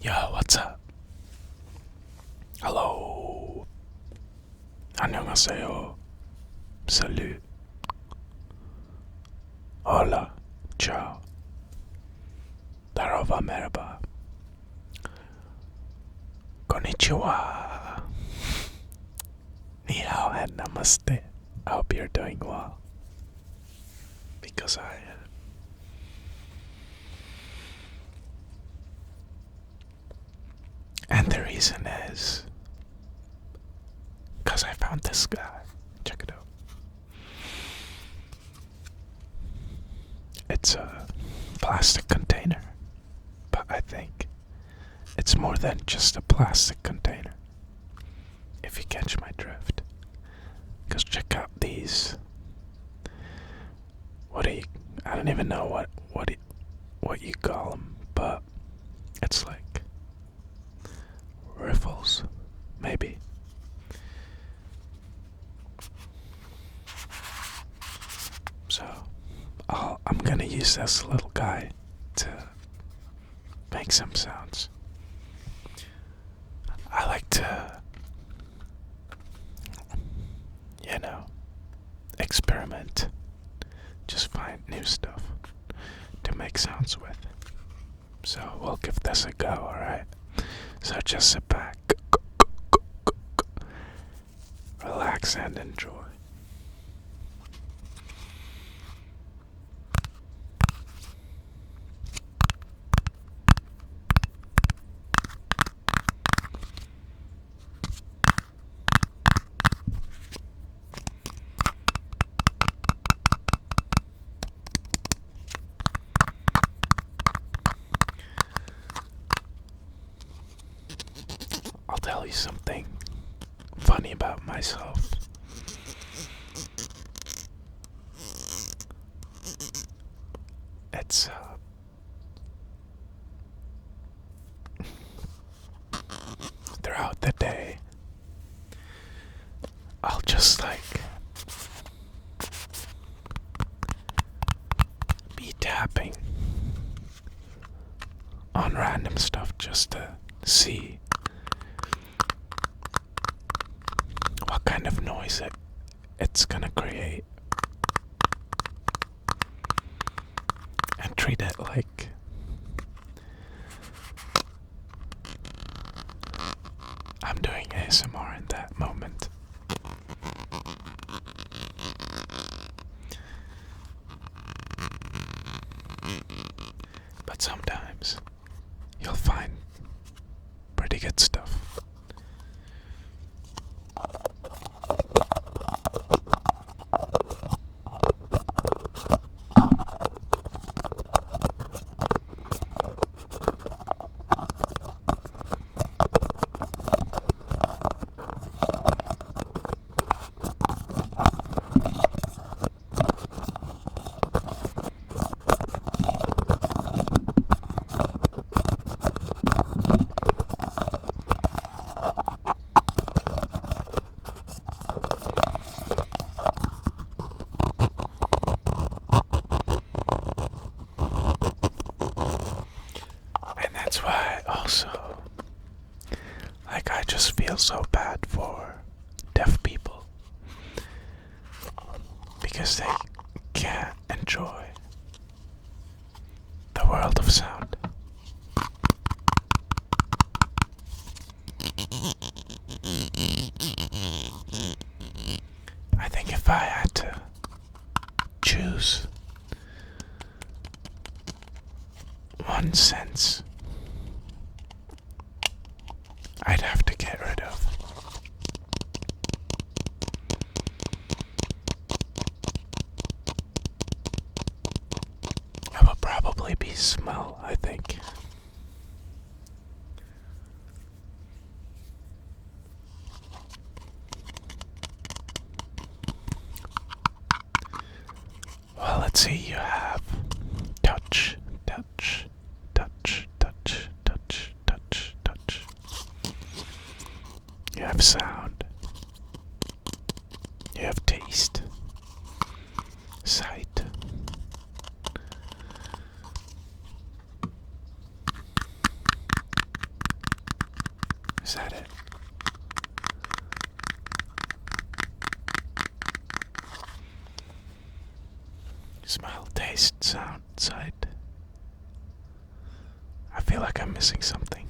Yo, what's up? Hello. 안녕하세요. Salut. Hola. Ciao. Darova merhaba. Konnichiwa. Ni hao and namaste. I hope you're doing well. Because I am. And the reason is because I found this guy. Check it out. It's a plastic container, but I think it's more than just a plastic container, if you catch my drift. Because check out these. I don't even know what you call them, but it's like riffles, maybe. So I'm gonna use this little guy to make some sounds. I like to, experiment. Just find new stuff to make sounds with. So we'll give this a go, alright? So just sit back, relax and enjoy. I'll tell you something funny about myself. It's throughout the day, I'll just be tapping on random stuff just to see what kind of noise it's gonna create, and treat it like I'm doing ASMR in that moment. But sometimes you'll find pretty good stuff. That's why also, I just feel so bad for deaf people because they can't enjoy the world of sound. I think if I had to choose one sense I'd have to get rid of, it would probably be smell, I think. Well, let's see, you have touch, touch, touch, touch, touch, touch, touch. You have sound. You have taste. Sight. Is that it? Smell, taste, sound, sight. I feel like I'm missing something.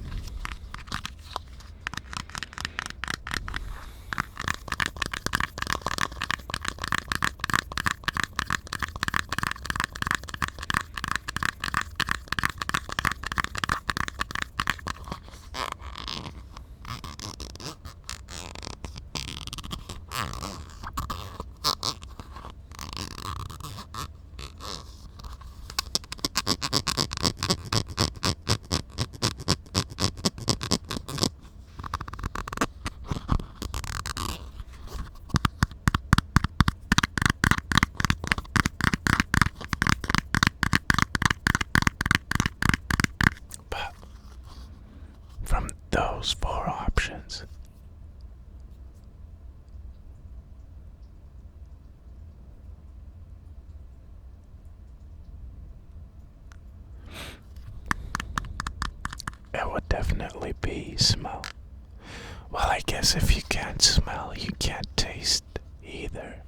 From those four options, it would definitely be smell. Well, I guess if you can't smell, you can't taste either.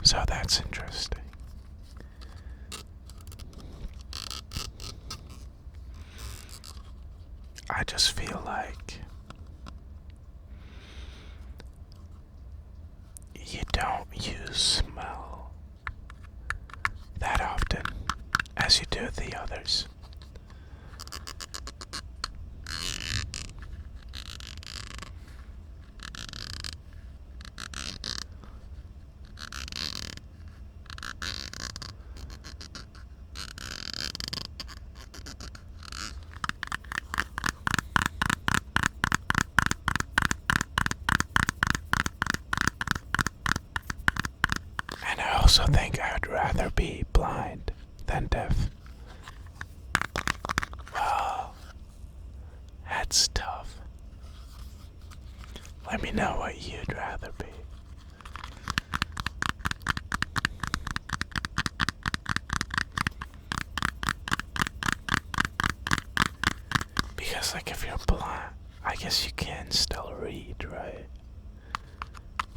So that's interesting. I just feel like you don't use smell that often as you do the others. And I also think I would rather be blind than deaf. Well, that's tough. Let me know what you'd rather be. Because, like, if you're blind, I guess you can still read, right?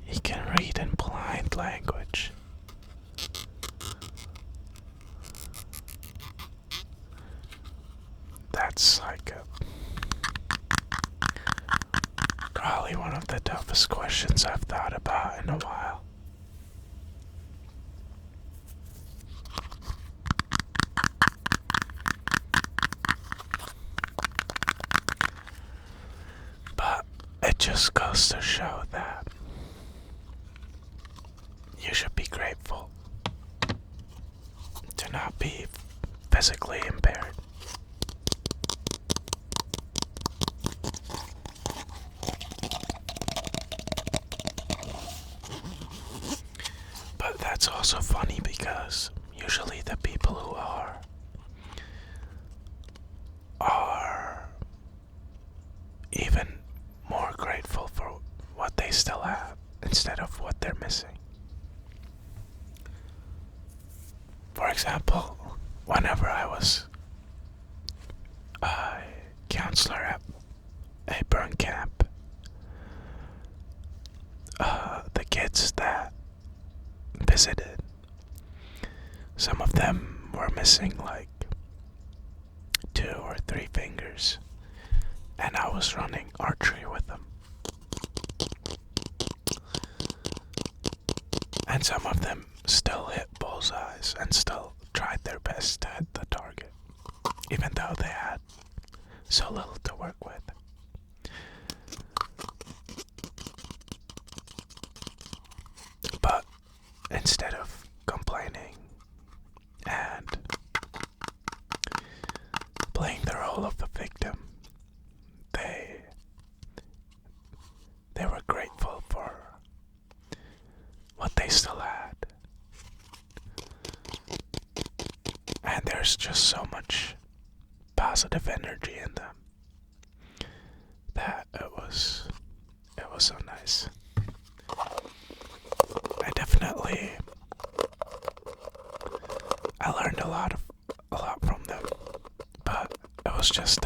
You can read in blind language. That's like probably one of the toughest questions I've thought about in a while. But it just goes to show that you should be grateful to not be physically impaired. But that's also funny because usually the people who are even more grateful for what they still have instead of what they're missing. For example, whenever I was a counselor at a burn camp, the kids that visited, some of them were missing like 2 or 3 fingers, and I was running archery with them. And some of them still hit bullseyes and still tried their best to hit the target, even though they had so little to work with. But instead of complaining and playing the role of the victim, they were grateful for what they still had. And there's just so much positive energy in them that it was so nice. I learned a lot from them, but it was just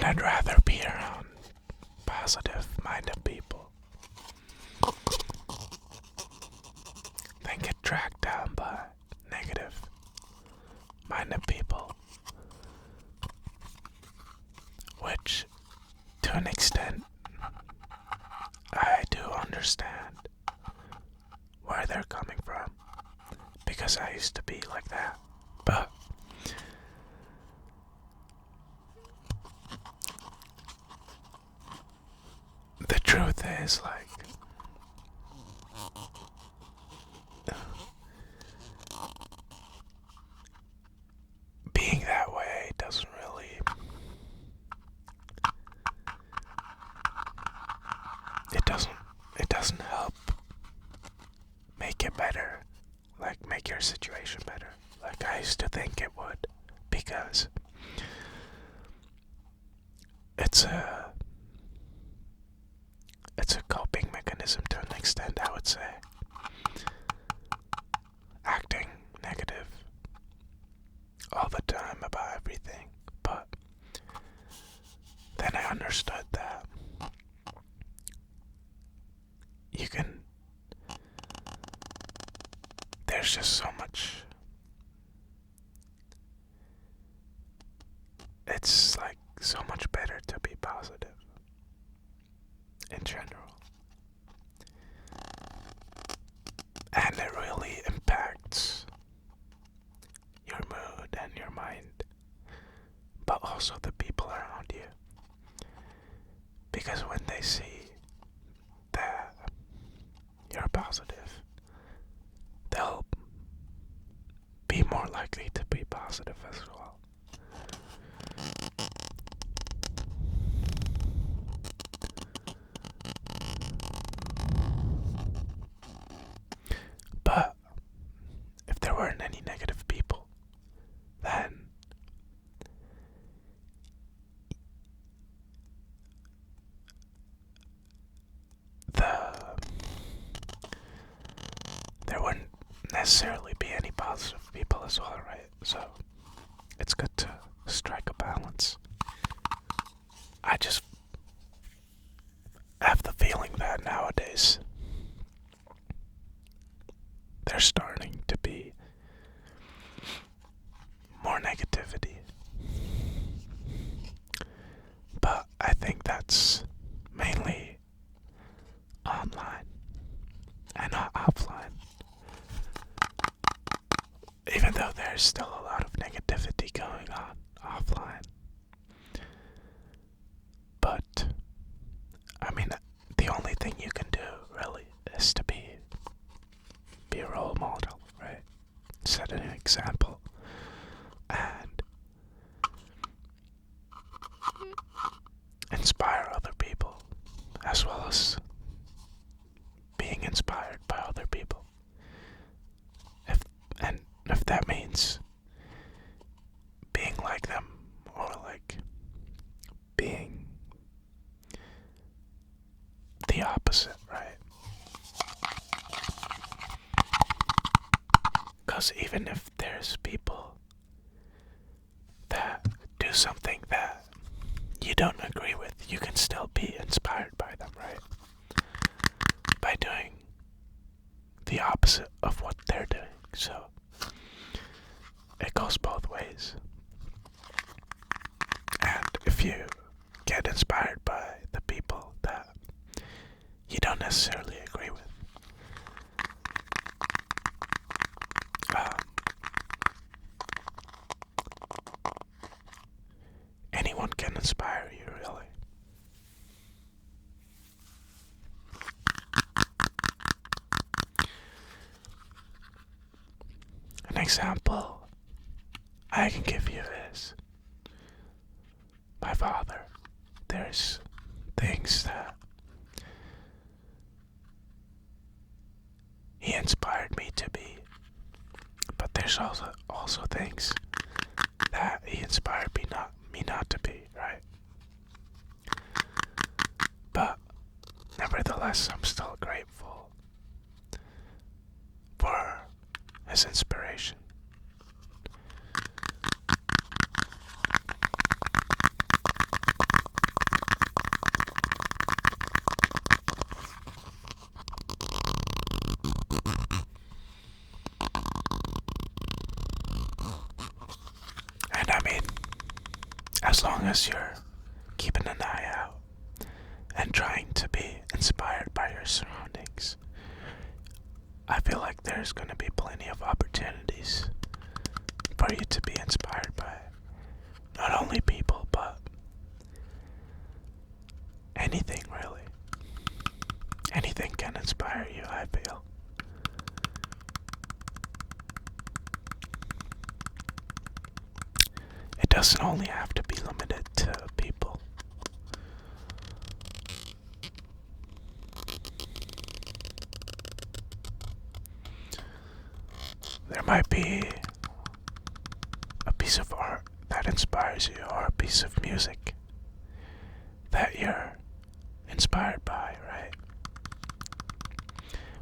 And I'd rather be around positive-minded people than get dragged down by negative-minded people. Which, to an extent, I do understand where they're coming from, because I used to be like that. But the truth is, like, being that way doesn't really, it doesn't help make it better, like make your situation better, like I used to think it would, because it's a coping mechanism to an extent, I would say. Acting negative all the time about everything. But then I understood that there's just so much, it's like so much better to be positive in general. And it really impacts your mood and your mind, but also the people around you. Because when they see that you're positive, they'll be more likely to be positive as well. But if there weren't any negative people, then there wouldn't necessarily be any positive people as well, right? So it's good to strike a balance. I just have the feeling that nowadays there's starting to be more negativity. But I think that's mainly online and not offline. Even though there's still a lot of negativity going on offline. But, I mean, the only thing you can do, really, is to be a role model, right? Set an example. And inspire other people, as well as being inspired by other people. If that means being like them, or like being the opposite, right? Because even if there's people that do something that you don't agree with, you can still be inspired by them, right? By doing the opposite of what they're doing. So it goes both ways. And if you get inspired by the people that you don't necessarily agree with, anyone can inspire you, really. An example I can give you is my father. There's things that he inspired me to be, but there's also things that he inspired me not to be, right? But nevertheless, I'm still grateful for his inspiration. as long as you're keeping an eye out and trying to be inspired by your surroundings, I feel like there's going to be plenty of opportunities for you to be inspired by not only people, but anything really. Anything can inspire you, I feel. It doesn't only have to be limited to people. There might be a piece of art that inspires you, or a piece of music that you're inspired by, right?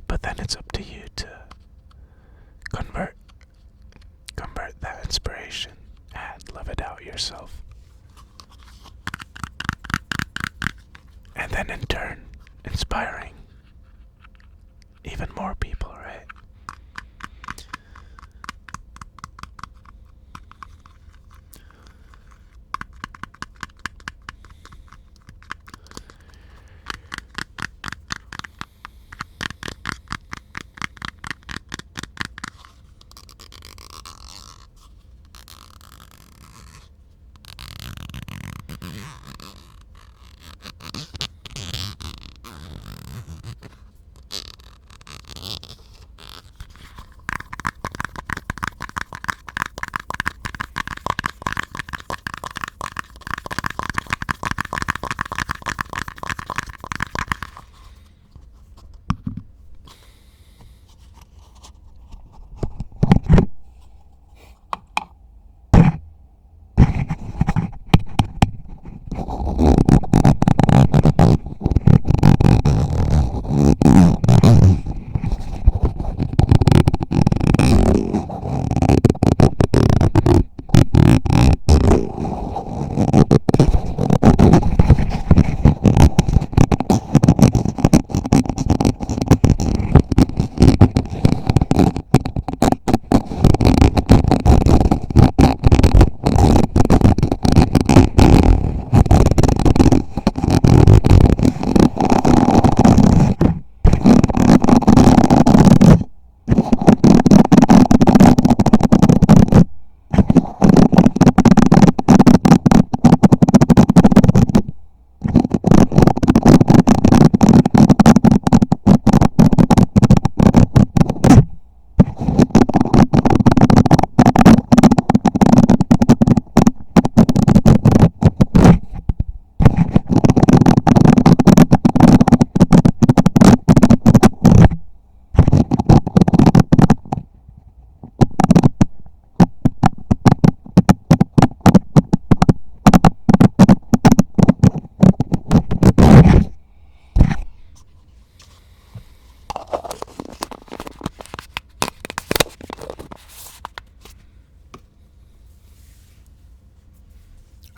But then it's up to you to convert that inspiration and live it out yourself. And then in turn, inspiring even more people, right?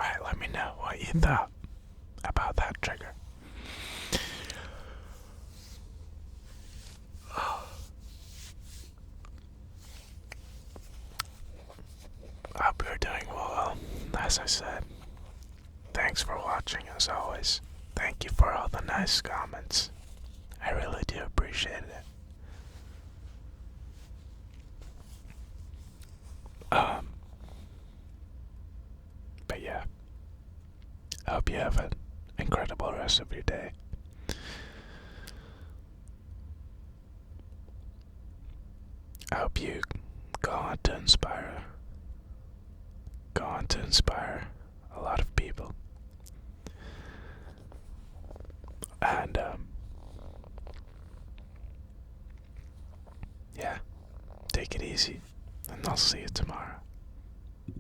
Alright, let me know what you thought about that trigger. I hope you're doing well. As I said, thanks for watching as always. Thank you for all the nice comments. I really do appreciate it. But yeah, I hope you have an incredible rest of your day. I hope you go on to inspire a lot of people. And yeah, take it easy, and I'll see you tomorrow.